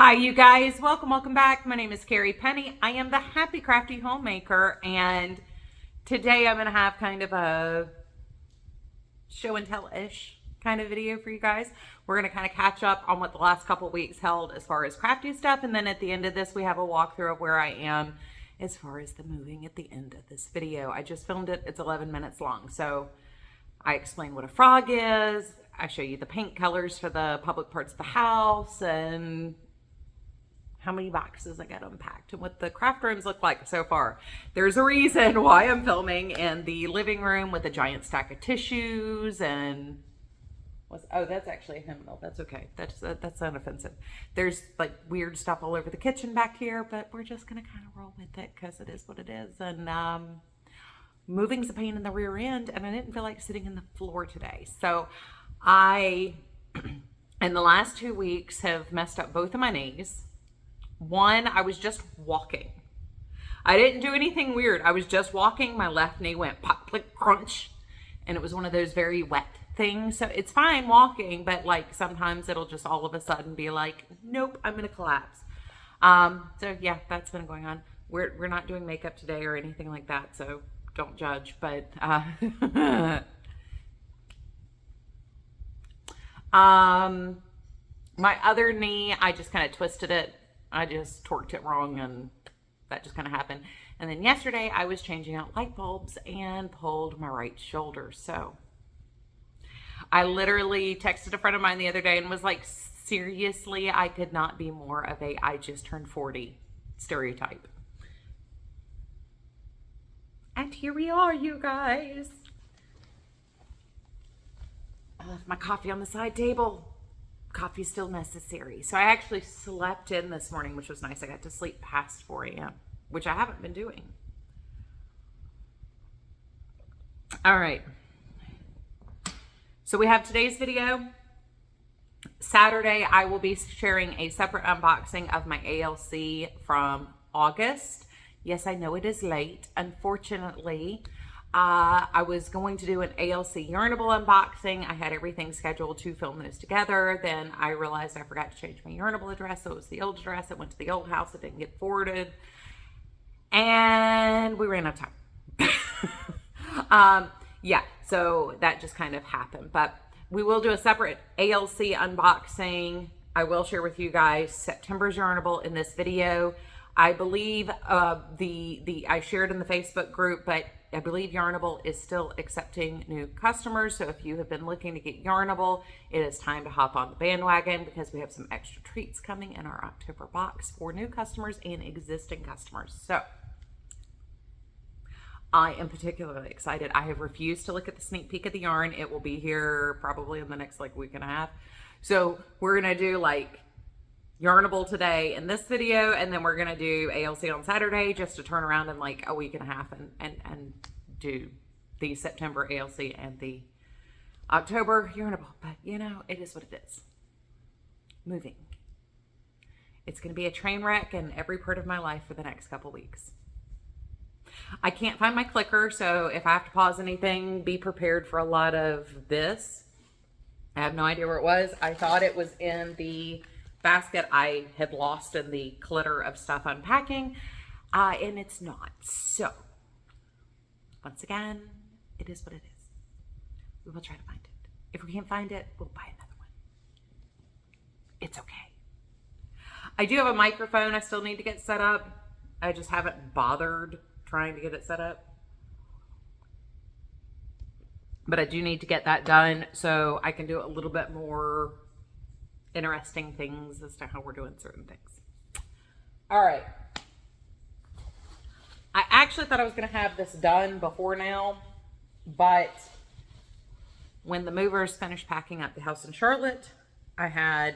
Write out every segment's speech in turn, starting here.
Hi, you guys. Welcome back. My name is Carrie Penny. I am the Happy Crafty Homemaker, and today I'm going to have kind of a show and tell-ish kind of video for you guys. We're going to kind of catch up on what the last couple weeks held as far as crafty stuff, and then at the end of this, we have a walkthrough of where I am as far as the moving at the end of this video. I just filmed it. It's 11 minutes long, so I explain what a frog is. I show you the paint colors for the public parts of the house, and how many boxes I got unpacked and what the craft rooms look like so far. There's a reason why I'm filming in the living room with a giant stack of tissues and oh, that's actually a hymnal. That's okay. That's unoffensive. There's like weird stuff all over the kitchen back here, but we're just gonna kind of roll with it because it is what it is. And moving's a pain in the rear end, and I didn't feel like sitting in the floor today. So I, in the last 2 weeks, have messed up both of my knees. One, I was just walking. I didn't do anything weird. I was just walking. My left knee went pop, click, crunch. And it was one of those very wet things. So it's fine walking, but like sometimes it'll just all of a sudden be like, nope, I'm going to collapse. So yeah, that's been going on. We're not doing makeup today or anything like that, so don't judge. But my other knee, I just kind of twisted it. I just torqued it wrong, and that just kind of happened. And then yesterday I was changing out light bulbs and pulled my right shoulder. So I literally texted a friend of mine the other day and was like, seriously, I could not be more of a I just turned 40 stereotype. And here we are, you guys. I left my coffee on the side table. Coffee is still necessary. So I actually slept in this morning, which was nice. I got to sleep past 4 a.m., which I haven't been doing. All right. So we have today's video. Saturday, I will be sharing a separate unboxing of my ALC from August. Yes, I know it is late. Unfortunately, I was going to do an ALC Yarnable unboxing. I had everything scheduled to film those together. Then I realized I forgot to change my Yarnable address. So it was the old address. It went to the old house. It didn't get forwarded. And we ran out of time. Yeah, so that just kind of happened. But we will do a separate ALC unboxing. I will share with you guys September's Yarnable in this video. I believe I shared in the Facebook group, but I believe Yarnable is still accepting new customers. So if you have been looking to get Yarnable, it is time to hop on the bandwagon because we have some extra treats coming in our October box for new customers and existing customers. So I am particularly excited. I have refused to look at the sneak peek of the yarn. It will be here probably in the next like week and a half. So we're going to do like Yarnable today in this video, and then we're gonna do ALC on Saturday just to turn around in like a week and a half and do the September ALC and the October Yarnable. But you know, it is what it is. Moving. It's gonna be a train wreck in every part of my life for the next couple weeks. I can't find my clicker, so if I have to pause anything, be prepared for a lot of this. I have no idea where it was. I thought it was in the basket I had lost in the clutter of stuff unpacking, and it's not. So once again, it is what it is. We will try to find it. If we can't find it, we'll buy another one. It's okay. I do have a microphone I still need to get set up. I just haven't bothered trying to get it set up, but I do need to get that done so I can do a little bit more interesting things as to how we're doing certain things. All right. I actually thought I was going to have this done before now, but when the movers finished packing up the house in Charlotte, I had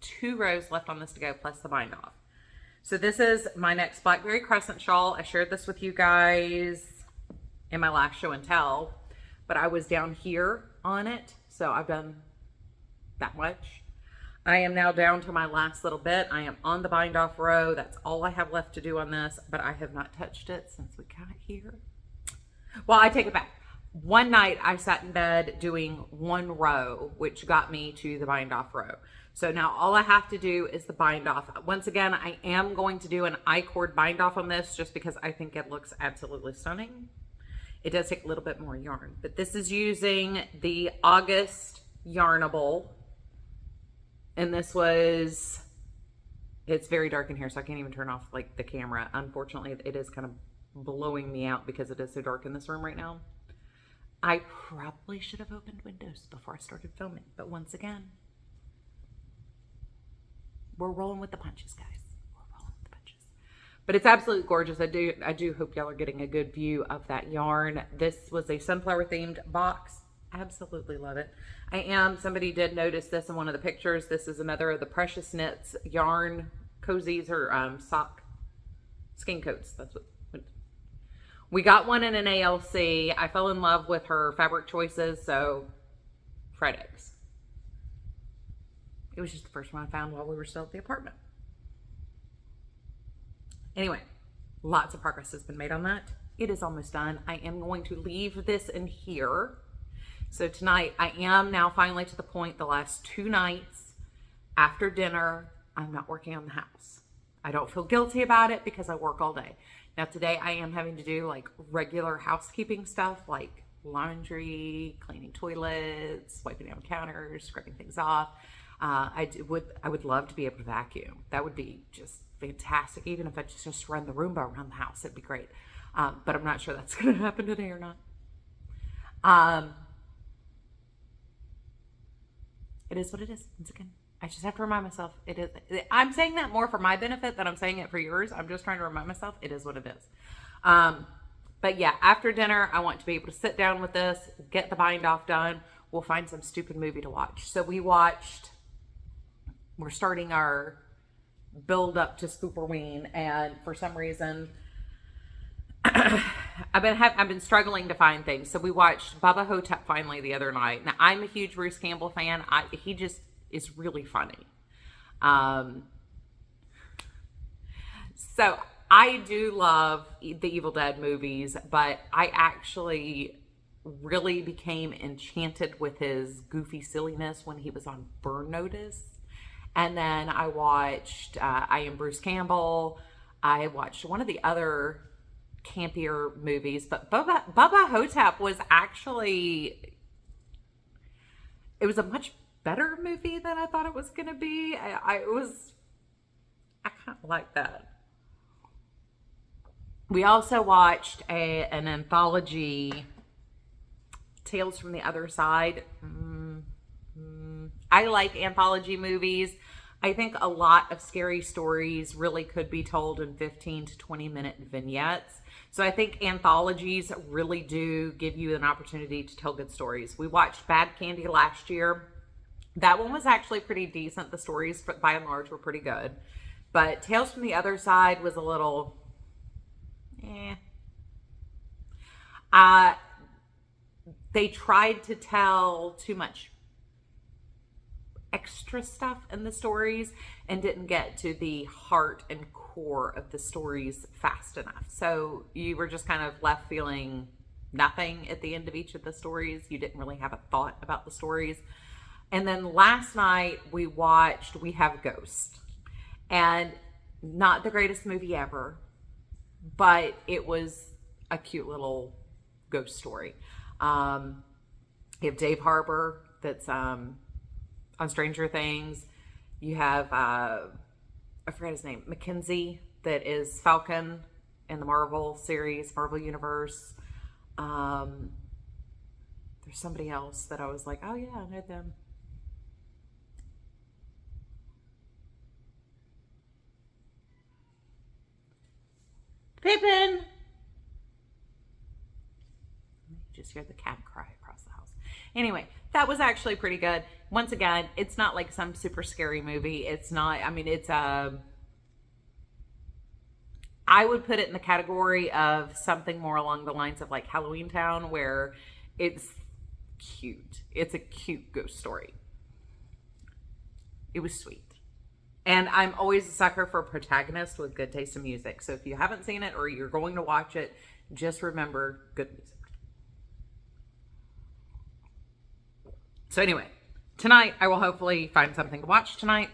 2 rows left on this to go, plus the bind off. So this is my next Blackberry Crescent shawl. I shared this with you guys in my last show and tell, but I was down here on it, so I've done that much. I am now down to my last little bit. I am on the bind off row. That's all I have left to do on this, but I have not touched it since we got here. Well, I take it back. One night I sat in bed doing 1 row, which got me to the bind off row. So now all I have to do is the bind off. Once again, I am going to do an I-cord bind off on this just because I think it looks absolutely stunning. It does take a little bit more yarn, but this is using the August Yarnable. And this was, it's very dark in here, so I can't even turn off like the camera. Unfortunately, it is kind of blowing me out because it is so dark in this room right now. I probably should have opened windows before I started filming, but once again, we're rolling with the punches, guys. We're rolling with the punches. But it's absolutely gorgeous. I do hope y'all are getting a good view of that yarn. This was a sunflower themed box. Absolutely love it. Somebody did notice this in one of the pictures. This is another of the Precious Knits yarn cozies or sock skin coats. That's what we got. One in an ALC. I fell in love with her fabric choices, so fried eggs. It was just the first one I found while we were still at the apartment. Anyway, lots of progress has been made on that. It is almost done. I am going to leave this in here. So tonight, I am now finally to the point, the last 2 nights after dinner, I'm not working on the house. I don't feel guilty about it because I work all day. Now today I am having to do like regular housekeeping stuff like laundry, cleaning toilets, wiping down counters, scrubbing things off. I would love to be able to vacuum. That would be just fantastic. Even if I just run the Roomba around the house, it'd be great. But I'm not sure that's going to happen today or not. It is what it is. Once again, I just have to remind myself it is. I'm saying that more for my benefit than I'm saying it for yours. I'm just trying to remind myself it is what it is. But yeah, after dinner, I want to be able to sit down with this, get the bind off done. We'll find some stupid movie to watch. So we're starting our build up to Spooperween, and for some reason, I've been struggling to find things. So we watched Bubba Hotep finally the other night. Now I'm a huge Bruce Campbell fan. He just is really funny. So I do love the Evil Dead movies, but I actually really became enchanted with his goofy silliness when he was on Burn Notice. And then I watched I Am Bruce Campbell. I watched one of the other campier movies, but Bubba Hotep was actually, it was a much better movie than I thought it was going to be. I kind of like that. We also watched an anthology, Tales from the Other Side. I like anthology movies. I think a lot of scary stories really could be told in 15 to 20 minute vignettes. So I think anthologies really do give you an opportunity to tell good stories. We watched Bad Candy last year. That one was actually pretty decent. The stories, by and large, were pretty good. But Tales from the Other Side was a little, they tried to tell too much extra stuff in the stories and didn't get to the heart and core of the stories fast enough. So you were just kind of left feeling nothing at the end of each of the stories. You didn't really have a thought about the stories. And then last night we watched We Have a Ghost. And not the greatest movie ever, but it was a cute little ghost story. You have Dave Harbour that's on Stranger Things. You have I forgot his name, Mackenzie, that is Falcon in the Marvel series, Marvel Universe. There's somebody else that I was like, oh yeah, I know them. Pippin! You just hear the cat cry across the house. Anyway, that was actually pretty good. Once again, it's not like some super scary movie. It's not, I mean, it's I would put it in the category of something more along the lines of like Halloween Town, where it's cute. It's a cute ghost story. It was sweet. And I'm always a sucker for a protagonist with good taste in music. So if you haven't seen it or you're going to watch it, just remember good music. So anyway, tonight I will hopefully find something to watch tonight.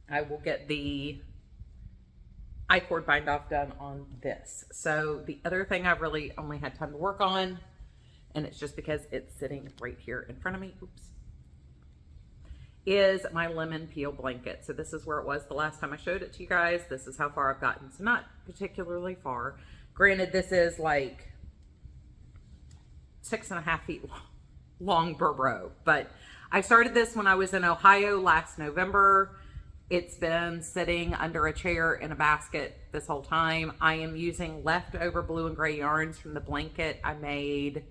I will get the I-cord bind off done on this. So the other thing I've really only had time to work on, and it's just because it's sitting right here in front of me, oops, is my lemon peel blanket. So this is where it was the last time I showed it to you guys. This is how far I've gotten. So not particularly far. Granted, this is like 6.5 feet long per row, but I started this when I was in Ohio last November. It's been sitting under a chair in a basket this whole time. I am using leftover blue and gray yarns from the blanket I made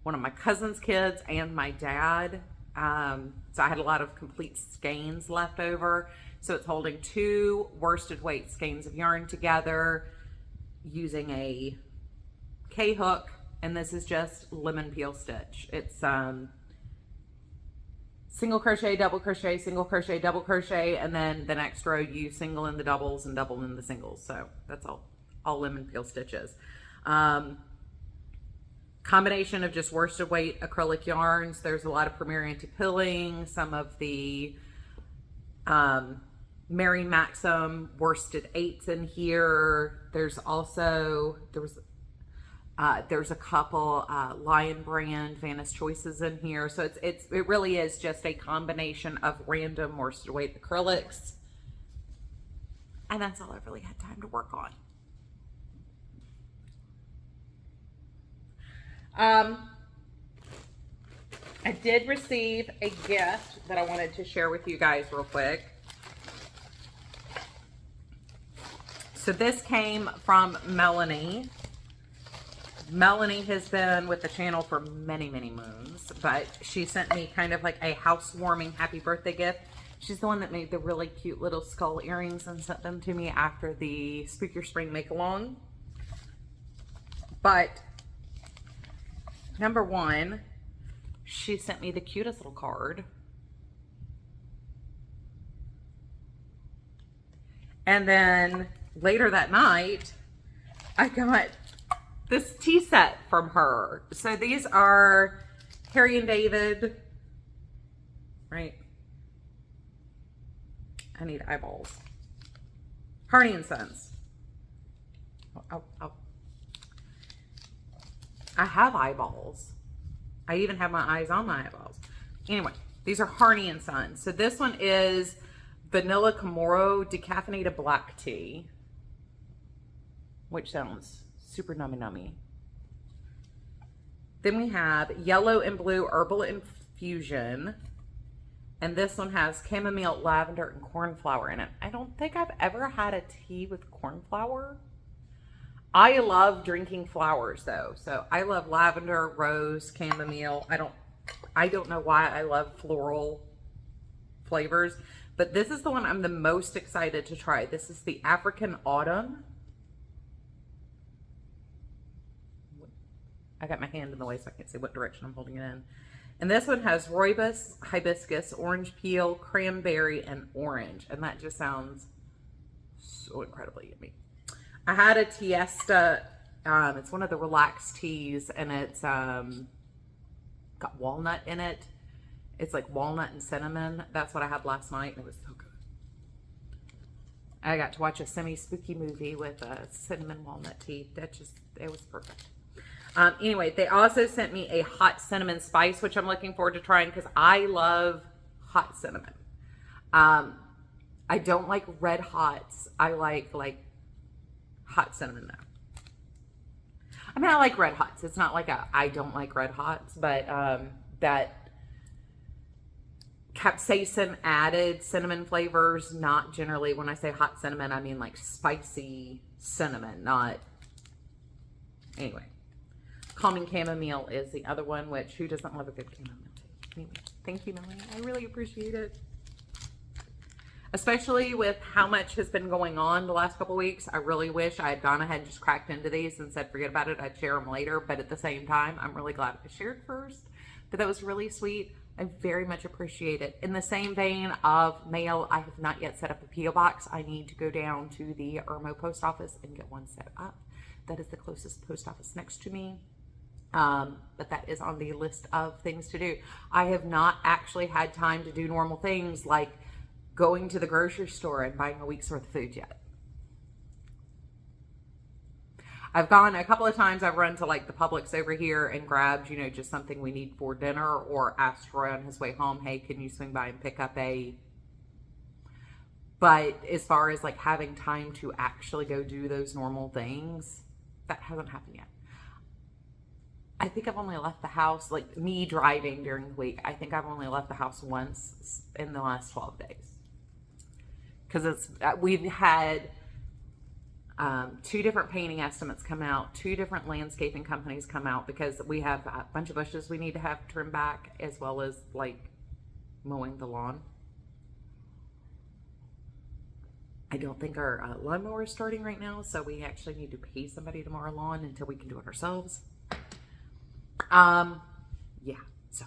one of my cousin's kids and my dad. So I had a lot of complete skeins left over. So it's holding 2 worsted weight skeins of yarn together using a K-hook, and this is just lemon peel stitch. It's single crochet, double crochet, single crochet, double crochet, and then the next row you single in the doubles and double in the singles. So that's all lemon peel stitches. Combination of just worsted weight acrylic yarns. There's a lot of Premier Anti-Pilling, some of the Mary Maxim worsted 8s in here. There's a couple Lion Brand Vaness Choices in here. So it really is just a combination of random worsted weight acrylics. And that's all I've really had time to work on. I did receive a gift that I wanted to share with you guys real quick. So this came from Melanie. Melanie has been with the channel for many, many moons, but she sent me kind of like a housewarming happy birthday gift. She's the one that made the really cute little skull earrings and sent them to me after the Spook Your Spring make-along. But number one, she sent me the cutest little card. And then later that night, I got this tea set from her. So these are Harry and David, right? I need eyeballs. Harney and Sons. I have eyeballs. I even have my eyes on my eyeballs. Anyway, these are Harney and Sons. So this one is Vanilla Chamorro Decaffeinated Black Tea, which sounds super nummy. Then we have Yellow and Blue Herbal Infusion. And this one has chamomile, lavender, and cornflower in it. I don't think I've ever had a tea with cornflower. I love drinking flowers though. So I love lavender, rose, chamomile. I don't know why I love floral flavors, but this is the one I'm the most excited to try. This is the African Autumn. I got my hand in the way so I can't see what direction I'm holding it in. And this one has rooibos, hibiscus, orange peel, cranberry, and orange. And that just sounds so incredibly yummy. I had a Tiesta. It's one of the relaxed teas, and it's got walnut in it. It's like walnut and cinnamon. That's what I had last night, and it was so good. I got to watch a semi-spooky movie with a cinnamon walnut tea. It was perfect. Anyway, they also sent me a hot cinnamon spice, which I'm looking forward to trying because I love hot cinnamon. I don't like red hots. I like hot cinnamon though. I mean, I like red hots. It's not like I don't like red hots, but that capsaicin added cinnamon flavors, not generally, when I say hot cinnamon, I mean like spicy cinnamon, not, anyway. Calming chamomile is the other one, which who doesn't love a good chamomile tea? Anyway, thank you, Melanie. I really appreciate it. Especially with how much has been going on the last couple weeks. I really wish I had gone ahead and just cracked into these and said, forget about it. I'd share them later. But at the same time, I'm really glad I shared first. But that was really sweet. I very much appreciate it. In the same vein of mail, I have not yet set up a P.O. box. I need to go down to the Irmo post office and get one set up. That is the closest post office next to me. But that is on the list of things to do. I have not actually had time to do normal things like going to the grocery store and buying a week's worth of food yet. I've gone a couple of times. I've run to like the Publix over here and grabbed, you know, just something we need for dinner, or asked Roy on his way home, hey, can you swing by and pick up a... But as far as like having time to actually go do those normal things, that hasn't happened yet. I think I've only left the house, like me driving during the week, I think I've only left the house once in the last 12 days. Because we've had 2 different painting estimates come out, 2 different landscaping companies come out, because we have a bunch of bushes we need to have trimmed back, as well as like mowing the lawn. I don't think our lawnmower is starting right now, so we actually need to pay somebody to mow our lawn until we can do it ourselves. Yeah, so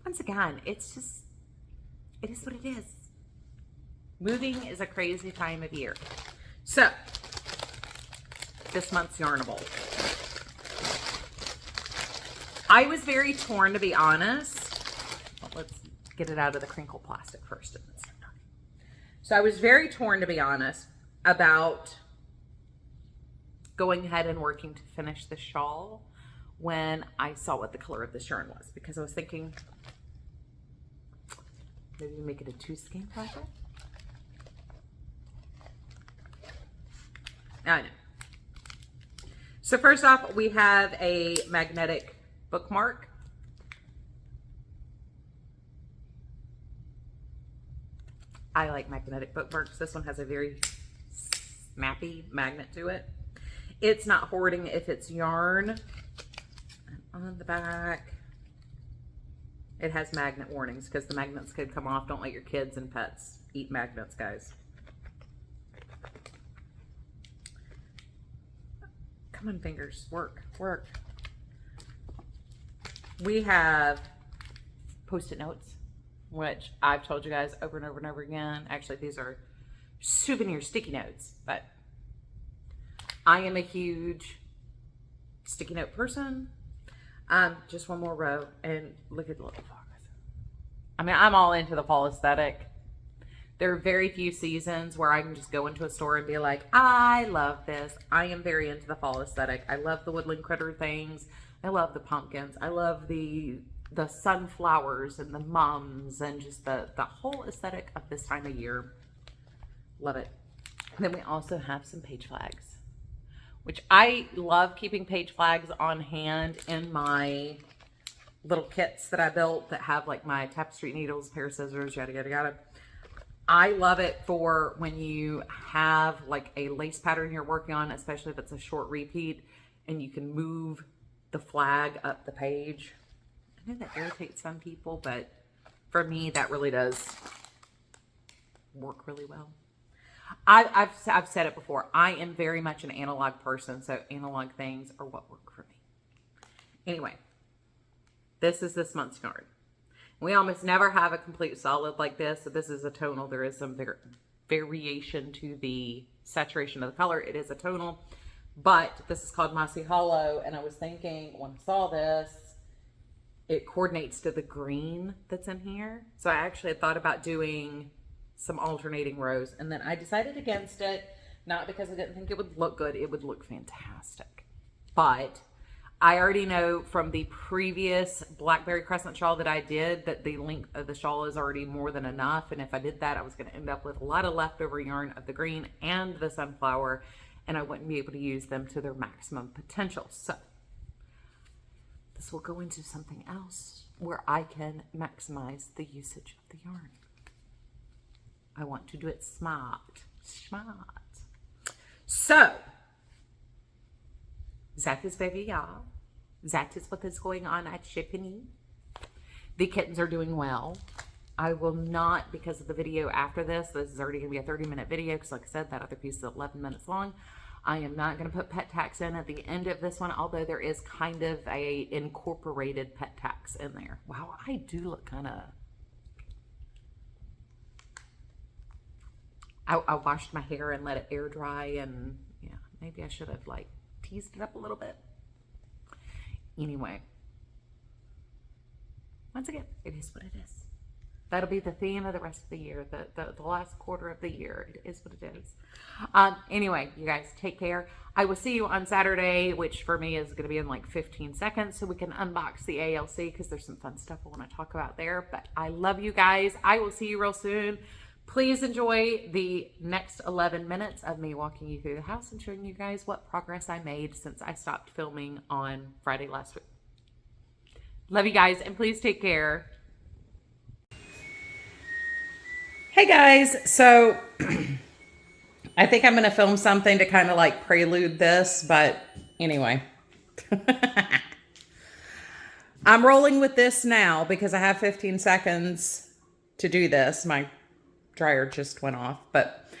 once again, it's just, it is what it is. Moving is a crazy time of year. So, this month's Yarnable. I was very torn, to be honest. Well, let's get it out of the crinkle plastic first. So I was very torn, to be honest, about going ahead and working to finish the shawl when I saw what the color of this yarn was, because I was thinking maybe make it a 2-skein project. I know. So first off, we have a magnetic bookmark. I like magnetic bookmarks. This one has a very snappy magnet to it. It's not hoarding if it's yarn. And on the back, it has magnet warnings because the magnets could come off. Don't let your kids and pets eat magnets, guys. Come on, fingers, work, work. We have Post-it notes, which I've told you guys over and over and over again. Actually, these are souvenir sticky notes, but I am a huge sticky note person. Just one more row, and look at the little flowers. I mean, I'm all into the fall aesthetic. There are very few seasons where I can just go into a store and be like, I love this. I am very into the fall aesthetic. I love the woodland critter things. I love the pumpkins. I love the sunflowers and the mums and just the whole aesthetic of this time of year. Love it. And then we also have some page flags, which I love keeping page flags on hand in my little kits that I built that have like my tapestry needles, pair of scissors, yada, yada, yada. I love it for when you have like a lace pattern you're working on, especially if it's a short repeat, and you can move the flag up the page. I know that irritates some people, but for me, that really does work really well. I've said it before. I am very much an analog person, so analog things are what work for me. Anyway, this is this month's yarn. We almost never have a complete solid like this. So this is a tonal. There is some variation to the saturation of the color. It is a tonal, but this is called Mossy Hollow. And I was thinking when I saw this, it coordinates to the green that's in here. So I actually had thought about doing some alternating rows, and then I decided against it, not because I didn't think it would look good. It would look fantastic. But I already know from the previous Blackberry Crescent shawl that I did that the length of the shawl is already more than enough. And if I did that, I was going to end up with a lot of leftover yarn of the green and the sunflower, and I wouldn't be able to use them to their maximum potential. So this will go into something else where I can maximize the usage of the yarn. I want to do it smart. So that is where we are. That is what is going on at Pippin. The kittens are doing well. I will not, because of the video after this is already going to be a 30-minute video, because like I said, that other piece is 11 minutes long. I am not going to put pet tax in at the end of this one, although there is kind of a incorporated pet tax in there. Wow, I do look kind of... I washed my hair and let it air dry, and yeah, maybe I should have like teased it up a little bit. Anyway, once again, it is what it is. That'll be the theme of the rest of the year, the last quarter of the year. It is what it is. Anyway, you guys take care. I will see you on Saturday, which for me is going to be in like 15 seconds, so we can unbox the ALC because there's some fun stuff I want to talk about there. But I love you guys. I will see you real soon. Please enjoy the next 11 minutes of me walking you through the house and showing you guys what progress I made since I stopped filming on Friday last week. Love you guys, and please take care. Hey guys, so I think I'm going to film something to kind of like prelude this, but anyway. I'm rolling with this now because I have 15 seconds to do this. My dryer just went off, but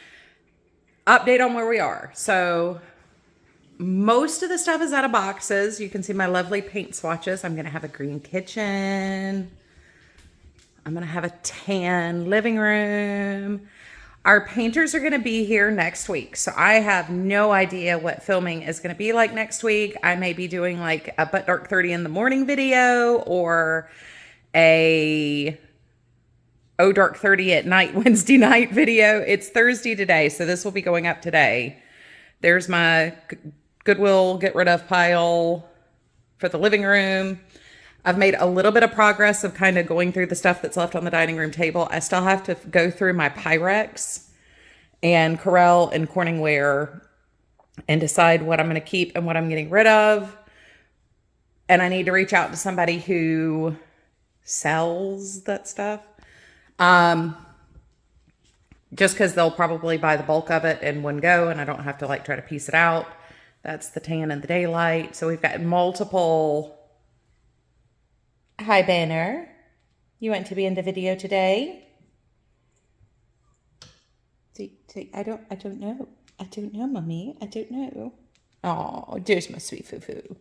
update on where we are. So most of the stuff is out of boxes. You can see my lovely paint swatches. I'm going to have a green kitchen. I'm going to have a tan living room. Our painters are going to be here next week. So I have no idea what filming is going to be like next week. I may be doing like a But Dark 30 in the morning video or a Oh Dark 30 at night Wednesday night video. It's Thursday today, so this will be going up today. There's my Goodwill get rid of pile for the living room. I've made a little bit of progress of kind of going through the stuff that's left on the dining room table. I still have to go through my Pyrex and Corel and Corningware and decide what I'm going to keep and what I'm getting rid of. And I need to reach out to somebody who sells that stuff. Just because they'll probably buy the bulk of it in one go and I don't have to like try to piece it out. That's the tan and the daylight. So we've got multiple... Hi, Banner. You want to be in the video today? I don't know. I don't know, Mommy. I don't know. Oh, there's my sweet foo-foo.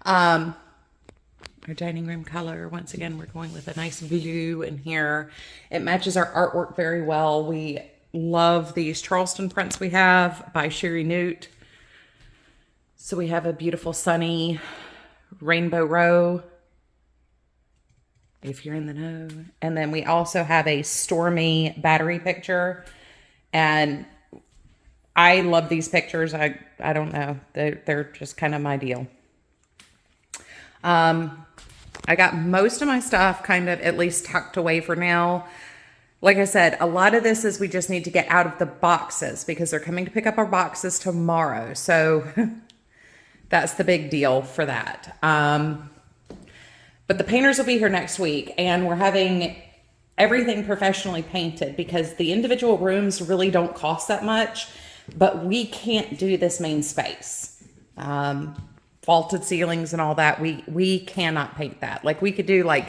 Our dining room color, once again, we're going with a nice blue in here. It matches our artwork very well. We love these Charleston prints we have by Sherry Newt. So we have a beautiful sunny rainbow row, if you're in the know. And then we also have a stormy battery picture. And I love these pictures. I don't know. They're just kind of my deal. I got most of my stuff kind of at least tucked away for now. Like I said, a lot of this is we just need to get out of the boxes because they're coming to pick up our boxes tomorrow. So that's the big deal for that. But the painters will be here next week, and we're having everything professionally painted because the individual rooms really don't cost that much, but we can't do this main space. Vaulted ceilings and all that, we cannot paint that. Like we could do like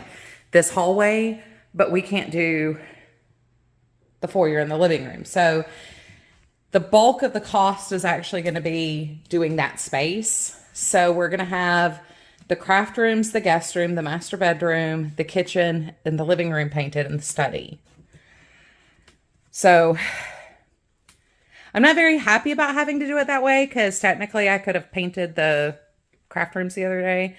this hallway, but we can't do the foyer in the living room. So the bulk of the cost is actually going to be doing that space. So we're going to have the craft rooms, the guest room, the master bedroom, the kitchen, and the living room painted, and the study. So I'm not very happy about having to do it that way because technically I could have painted the craft rooms the other day.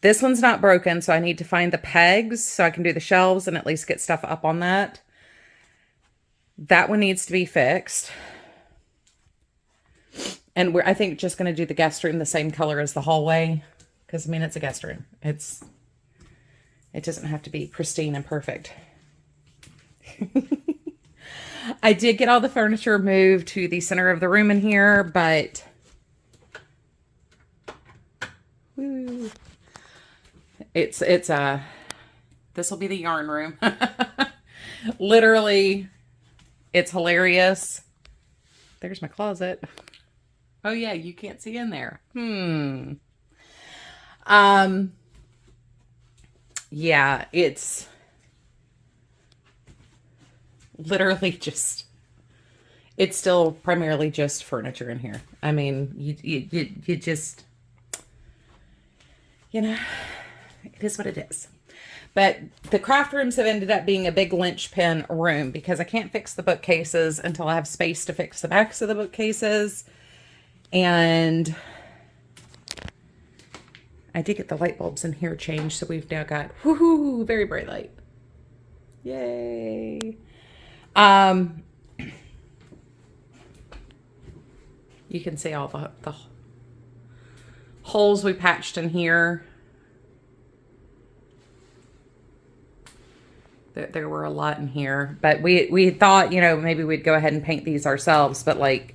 This one's not broken, so I need to find the pegs so I can do the shelves and at least get stuff up on that. That one needs to be fixed. And we're, I think, just going to do the guest room the same color as the hallway. Because, I mean, it's a guest room. It doesn't have to be pristine and perfect. I did get all the furniture moved to the center of the room in here, but... Woo, this will be the yarn room. Literally, it's hilarious. There's my closet. Oh yeah, you can't see in there. Yeah, it's literally just, it's still primarily just furniture in here. I mean, you just, you know, it is what it is. But the craft rooms have ended up being a big linchpin room because I can't fix the bookcases until I have space to fix the backs of the bookcases. And I did get the light bulbs in here changed, so we've now got woohoo, very bright light. Yay. You can see all the holes we patched in here. There were a lot in here, but we thought, you know, maybe we'd go ahead and paint these ourselves, but like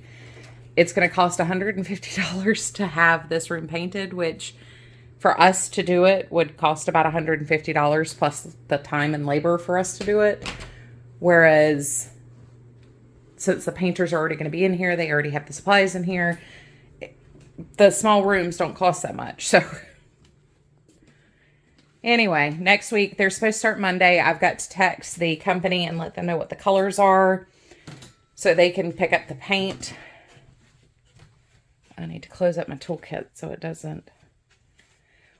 it's going to cost $150 to have this room painted, which for us to do it would cost about $150 plus the time and labor for us to do it. Whereas since the painters are already going to be in here, they already have the supplies in here, the small rooms don't cost that much. So anyway, next week, they're supposed to start Monday. I've got to text the company and let them know what the colors are so they can pick up the paint. I need to close up my toolkit so it doesn't.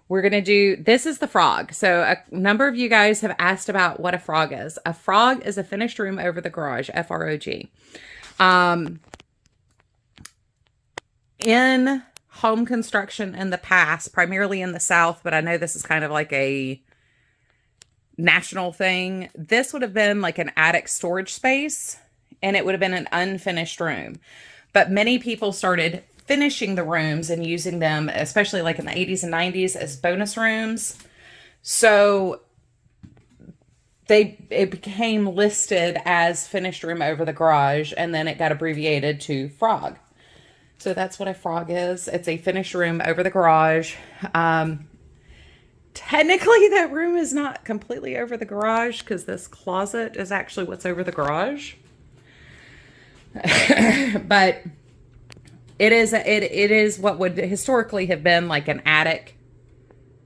We're going to do, this is the frog. So a number of you guys have asked about what a frog is. A frog is a finished room over the garage, F-R-O-G. In home construction in the past, primarily in the South, but I know this is kind of like a national thing. This would have been like an attic storage space, and it would have been an unfinished room. But many people started finishing the rooms and using them, especially like in the 80s and 90s, as bonus rooms. So it became listed as finished room over the garage, and then it got abbreviated to frog. So that's what a frog is. It's a finished room over the garage. Technically, that room is not completely over the garage because this closet is actually what's over the garage. But it is what would historically have been like an attic.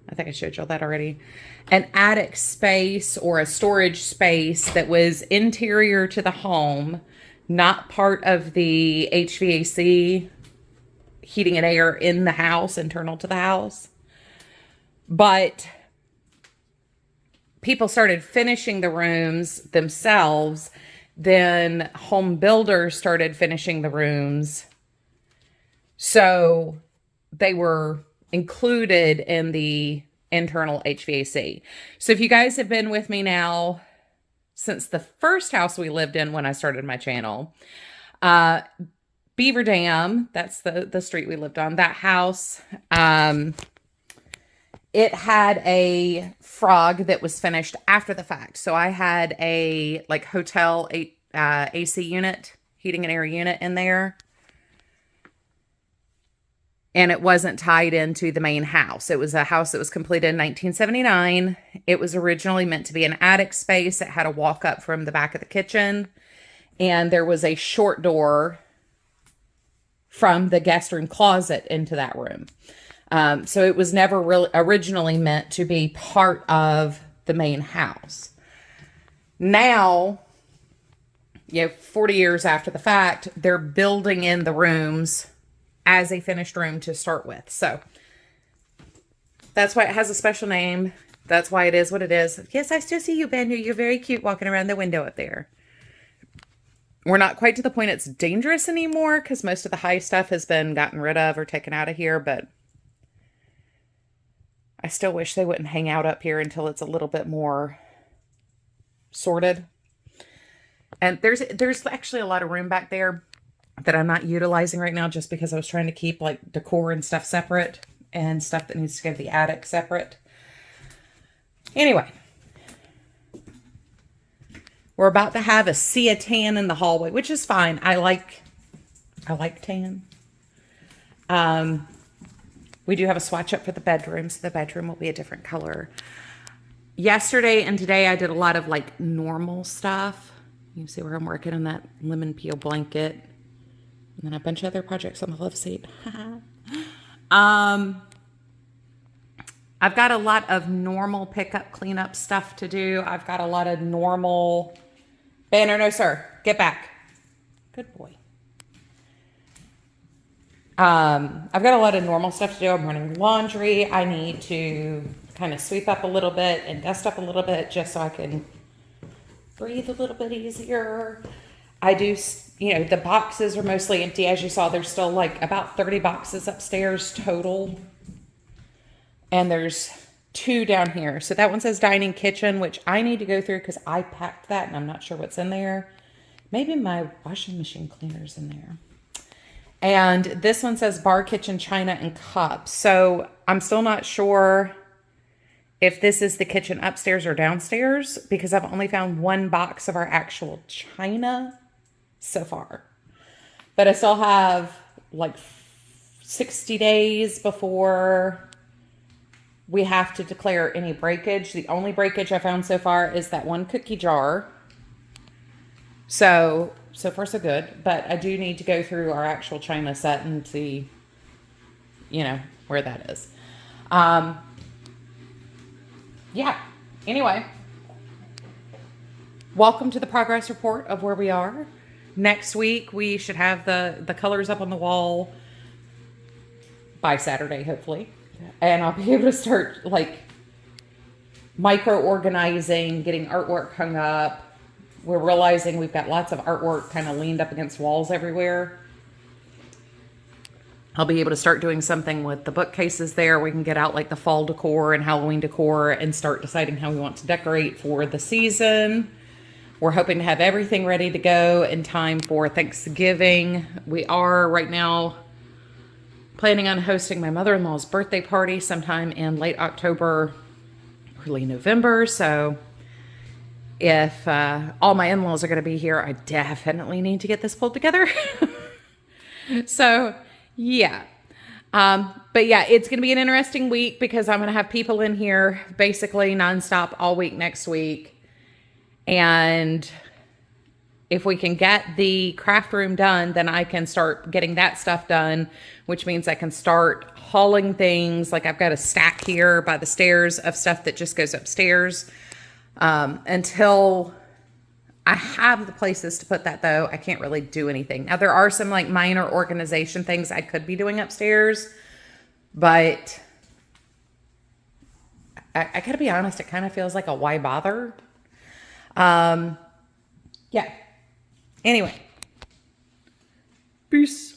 I think I showed y'all that already. An attic space or a storage space that was interior to the home, not part of the HVAC, heating and air in the house, internal to the house. But people started finishing the rooms themselves. Then home builders started finishing the rooms. So they were included in the internal HVAC. So if you guys have been with me now since the first house we lived in when I started my channel, Beaver Dam, that's the street we lived on, that house, it had a frog that was finished after the fact. So I had a like hotel AC unit, heating and air unit in there. And it wasn't tied into the main house. It was a house that was completed in 1979. It was originally meant to be an attic space. It had a walk up from the back of the kitchen. And there was a short door from the guest room closet into that room. So it was never really originally meant to be part of the main house. Now, 40 years after the fact, they're building in the rooms as a finished room to start with. So that's why it has a special name. That's why it is what it is. Yes, I still see you, Ben. You're very cute walking around the window up there. We're not quite to the point it's dangerous anymore because most of the high stuff has been gotten rid of or taken out of here, but I still wish they wouldn't hang out up here until it's a little bit more sorted. And there's actually a lot of room back there that I'm not utilizing right now just because I was trying to keep like decor and stuff separate and stuff that needs to go to the attic separate. Anyway, we're about to have a sea of tan in the hallway, which is fine. I like tan. We do have a swatch up for the bedroom, so the bedroom will be a different color. Yesterday and today I did a lot of like normal stuff. You can see where I'm working on that lemon peel blanket. And then a bunch of other projects on the left side. I've got a lot of normal pickup cleanup stuff to do. I've got a lot of normal... Banner, no sir. Get back. Good boy. I've got a lot of normal stuff to do. I'm running laundry. I need to kind of sweep up a little bit and dust up a little bit just so I can breathe a little bit easier. I do, the boxes are mostly empty. As you saw, there's still like about 30 boxes upstairs total. And there's 2 down here. So that one says dining kitchen, which I need to go through because I packed that and I'm not sure what's in there. Maybe my washing machine cleaner's in there. And this one says bar, kitchen, china, and cups. So I'm still not sure if this is the kitchen upstairs or downstairs because I've only found 1 box of our actual china so far. But I still have like 60 days before we have to declare any breakage. The only breakage I found so far is that 1 cookie jar. So far so good. But I do need to go through our actual china set and see, where that is. Yeah. Anyway, welcome to the progress report of where we are. Next week, we should have the colors up on the wall by Saturday, hopefully. And I'll be able to start like micro-organizing, getting artwork hung up. We're realizing we've got lots of artwork kind of leaned up against walls everywhere. I'll be able to start doing something with the bookcases there. We can get out like the fall decor and Halloween decor and start deciding how we want to decorate for the season. We're hoping to have everything ready to go in time for Thanksgiving. We are right now planning on hosting my mother-in-law's birthday party sometime in late October, early November. So if all my in-laws are going to be here, I definitely need to get this pulled together. So yeah. But yeah, it's going to be an interesting week because I'm going to have people in here basically nonstop all week next week. And if we can get the craft room done, then I can start getting that stuff done, which means I can start hauling things. Like I've got a stack here by the stairs of stuff that just goes upstairs. Until I have the places to put that though, I can't really do anything. Now there are some like minor organization things I could be doing upstairs, but I gotta be honest, it kind of feels like a why bother? Yeah. Anyway. Peace.